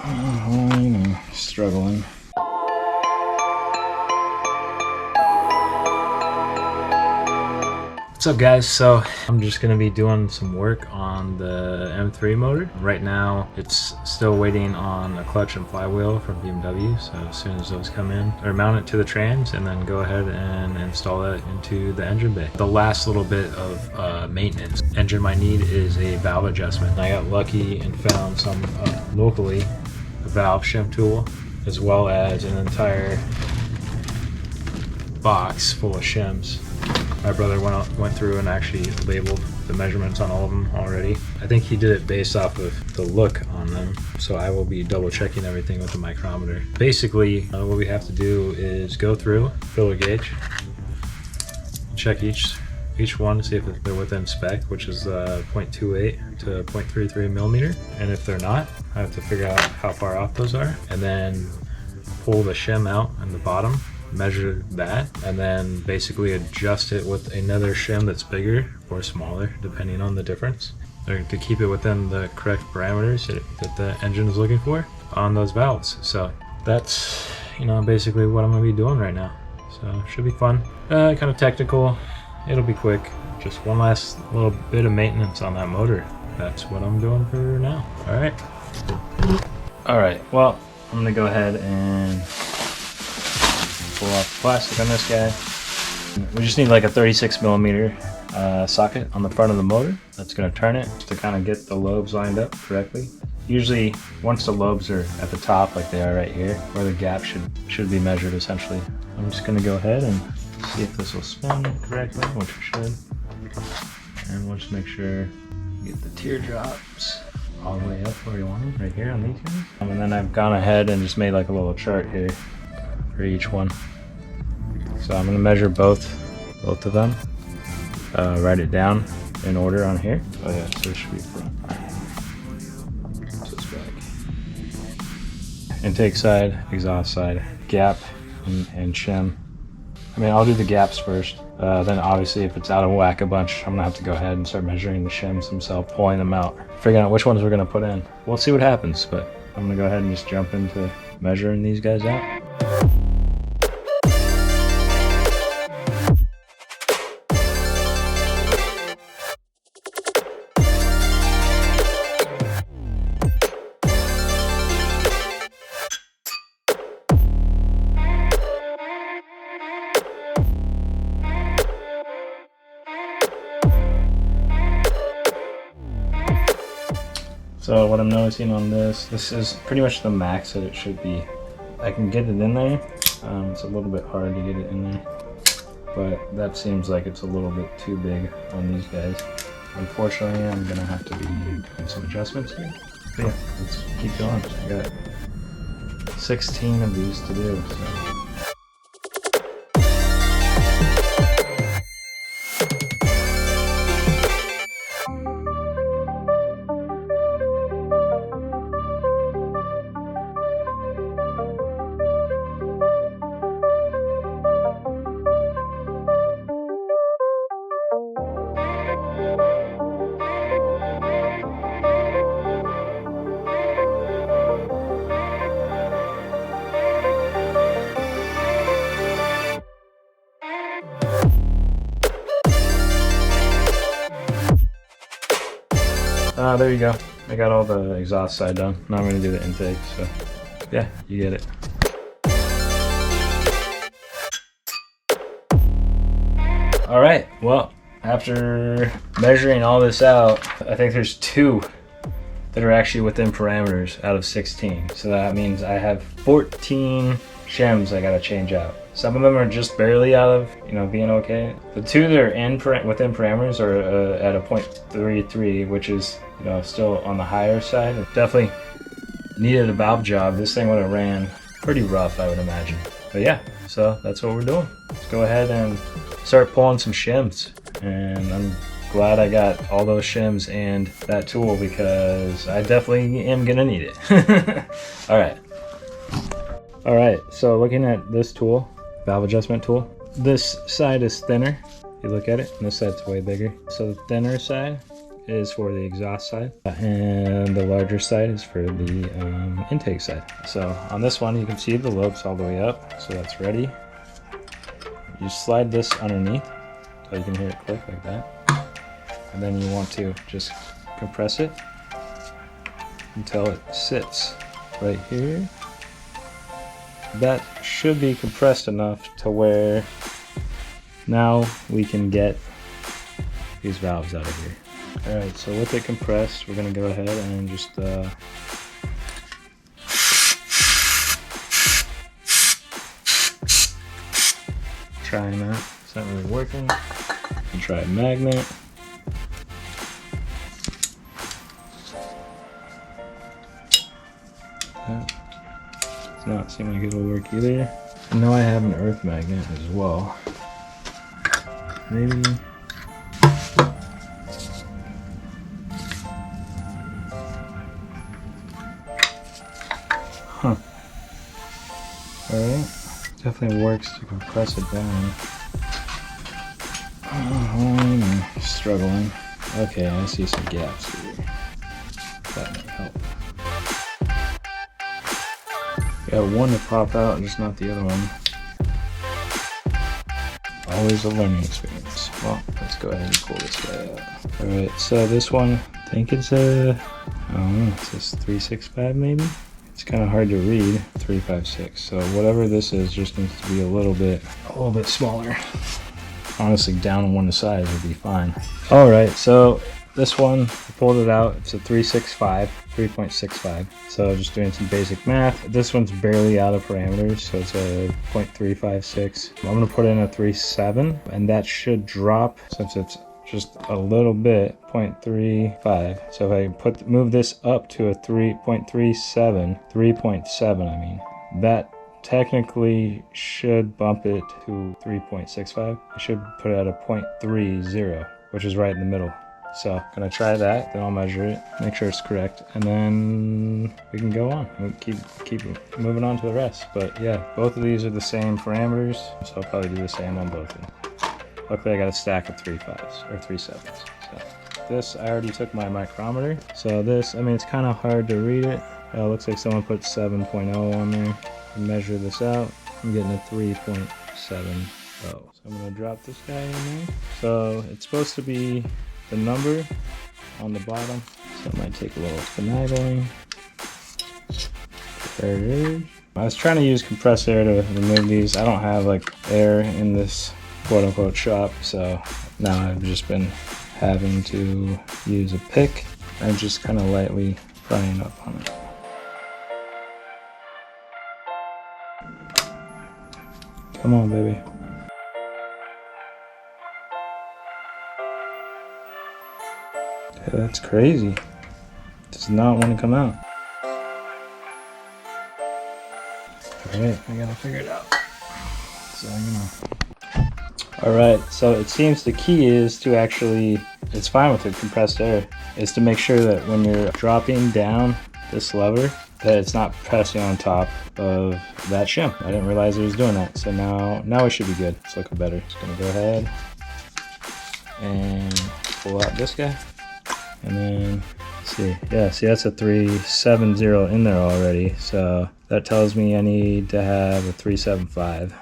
You know, struggling. What's up guys? So I'm just gonna be doing some work on the M3 motor. Right now it's still waiting on a clutch and flywheel from BMW, so as soon as those come in, or mount it to the trans and then go ahead and install that into the engine bay. The last little bit of maintenance engine might need is a valve adjustment. I got lucky and found some locally, a valve shim tool, as well as an entire box full of shims. My brother went through and actually labeled the measurements on all of them already. I think he did it based off of the look on them, so I will be double checking everything with the micrometer. Basically, what we have to do is go through, filler gauge, check each one to see if they're within spec, which is 0.28 to 0.33 millimeter. And if they're not, I have to figure out how far off those are, and then pull the shim out in the bottom, measure that, and then basically adjust it with another shim that's bigger or smaller depending on the difference, or to keep it within the correct parameters that the engine is looking for on those valves. So that's, you know, basically what I'm gonna be doing right now. So it should be fun, kind of technical. It'll be quick. Just one last little bit of maintenance on that motor. That's what I'm doing for now. All right, well, I'm gonna go ahead and pull off the plastic on this guy. We just need like a 36 millimeter socket on the front of the motor. That's going to turn it to kind of get the lobes lined up correctly. Usually once the lobes are at the top like they are right here, where the gap should be measured essentially. I'm just going to go ahead and see if this will spin correctly, which it should. And we'll just make sure you get the teardrops all the way up where you want them, right here on these guys. And then I've gone ahead and just made like a little chart here for each one. So I'm going to measure both of them, write it down in order on here. Oh yeah, so it should be front. So it's back. Intake side, exhaust side, gap, and shim. I mean, I'll do the gaps first. Then obviously if it's out of whack a bunch, I'm going to have to go ahead and start measuring the shims themselves, pulling them out, figuring out which ones we're going to put in. We'll see what happens, but I'm going to go ahead and just jump into measuring these guys out. So what I'm noticing on this is pretty much the max that it should be. I can get it in there. It's a little bit hard to get it in there, but that seems like it's a little bit too big on these guys. Unfortunately, I'm gonna have to be doing some adjustments here. But yeah, let's keep going. I got 16 of these to do. So. There you go. I got all the exhaust side done. Now I'm going to do the intake, so yeah, you get it. Alright, well, after measuring all this out, I think there's 2 that are actually within parameters out of 16. So that means I have 14 shims I got to change out. Some of them are just barely out of, you know, being okay. The 2 that are within parameters are at a 0.33, which is, you know, still on the higher side. It definitely needed a valve job. This thing would have ran pretty rough, I would imagine. But yeah, so that's what we're doing. Let's go ahead and start pulling some shims. And I'm glad I got all those shims and that tool, because I definitely am gonna need it. All right, so looking at this tool, valve adjustment tool, this side is thinner. You look at it, and this side's way bigger. So the thinner side is for the exhaust side, and the larger side is for the intake side. So on this one, you can see the lobes all the way up, so that's ready. You slide this underneath so you can hear it click like that, and then you want to just compress it until it sits right here. That should be compressed enough to where now we can get these valves out of here. Alright, so with it compressed, we're going to go ahead and just trying that. It's not really working. Try a magnet. That does not seem like it'll work either. I know I have an earth magnet as well. Maybe. Huh. Alright. Definitely works to compress it down. I'm struggling. Okay, I see some gaps here. That might help. Got one to pop out, just not the other one. Always a learning experience. Well, let's go ahead and pull this guy out. Alright, so this one, I think it's a, I don't know, it says 365 maybe? It's kind of hard to read, 356. So whatever this is just needs to be a little bit smaller. Honestly, down one size would be fine. Alright, so this one, I pulled it out. It's a 3.65. So just doing some basic math. This one's barely out of parameters, so it's a 0.356. I'm gonna put in a 3.7, and that should drop, since it's just a little bit, 0.35. So if I move this up to a 3.7, I mean, that technically should bump it to 3.65. I should put it at a 0.30, which is right in the middle. So gonna try that, then I'll measure it, make sure it's correct, and then we can go on. We'll keep moving on to the rest. But yeah, both of these are the same parameters, so I'll probably do the same on both of them. Luckily I got a stack of 3.5s or 3.7s. So this, I already took my micrometer. So this, I mean, it's kind of hard to read it. It looks like someone put 7.0 on there. Measure this out. I'm getting a 3.70. So I'm gonna drop this guy in there. So it's supposed to be the number on the bottom. So it might take a little finagling. There it is. I was trying to use compressed air to remove these. I don't have like air in this quote unquote shop, so now I've just been having to use a pick and just kind of lightly prying up on it. Come on, baby. Yeah, that's crazy. It does not want to come out. Alright, I gotta figure it out. So I'm gonna... Alright, so it seems the key is to actually, it's fine with the compressed air, is to make sure that when you're dropping down this lever, that it's not pressing on top of that shim. I didn't realize it was doing that. So now we should be good. It's looking better. Just gonna go ahead and pull out this guy. And then, let's see. Yeah, see that's a 370 in there already. So that tells me I need to have a 375.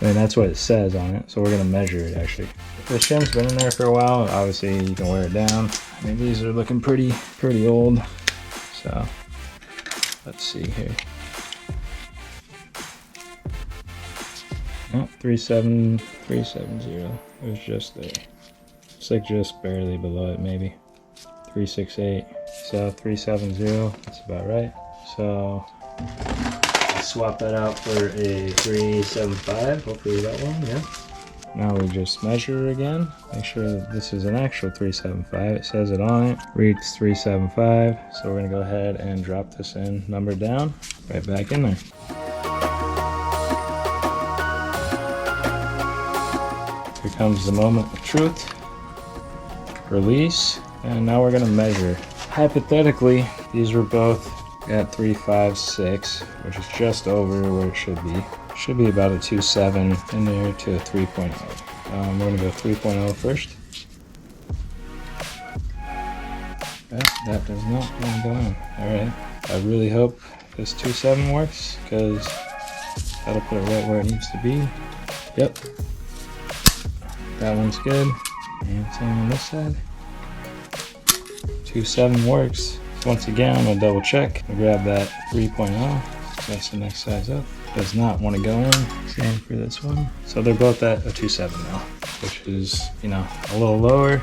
And that's what it says on it. So we're gonna measure it actually. The shim's been in there for a while. Obviously you can wear it down. I mean, these are looking pretty old. So let's see here. Oh, 370. It was just there. It's like just barely below it, maybe. 368. So 370. That's about right. So I'll swap that out for a 375. Hopefully that one, yeah. Now we just measure again. Make sure that this is an actual 375. It says it on it. Reads 375. So we're gonna go ahead and drop this in, number down, right back in there. Here comes the moment of truth. Release. And now we're gonna measure. Hypothetically, these were both at 356, which is just over where it should be. Should be about a 2.7 in there to a 3.0. We're gonna go 3.0 first. That does not want to go in. Alright, I really hope this 2.7 works, because that'll put it right where it needs to be. Yep, that one's good. And same on this side. 2.7 works. So once again, I'm gonna double check. I'll grab that 3.0. That's the next size up. Does not want to go in. Same for this one. So they're both at a 2.7 now, which is, you know, a little lower.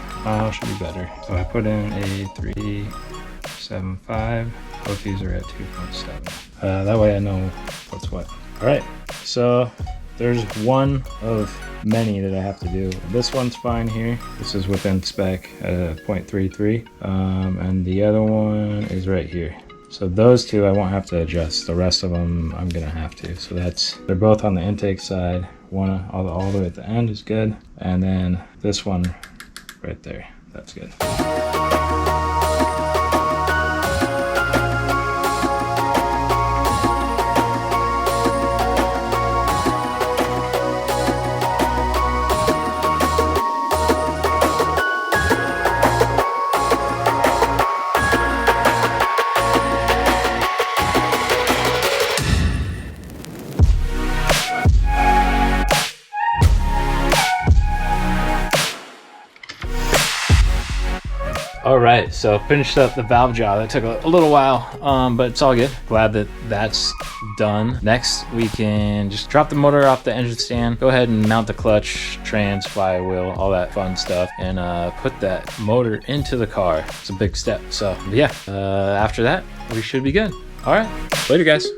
Should be better. So I put in a 3.75. Both these are at 2.7. That way I know what's what. All right. So there's one of many that I have to do. This one's fine here. This is within spec at 0.33. And the other one is right here. So those two I won't have to adjust. The rest of them I'm gonna have to. So they're both on the intake side. One all the way at the end is good. And then this one right there, that's good. All right, so finished up the valve job. That took a little while, but it's all good. Glad that that's done. Next, we can just drop the motor off the engine stand, go ahead and mount the clutch, trans, flywheel, all that fun stuff, and put that motor into the car. It's a big step. So yeah, after that, we should be good. All right, later guys.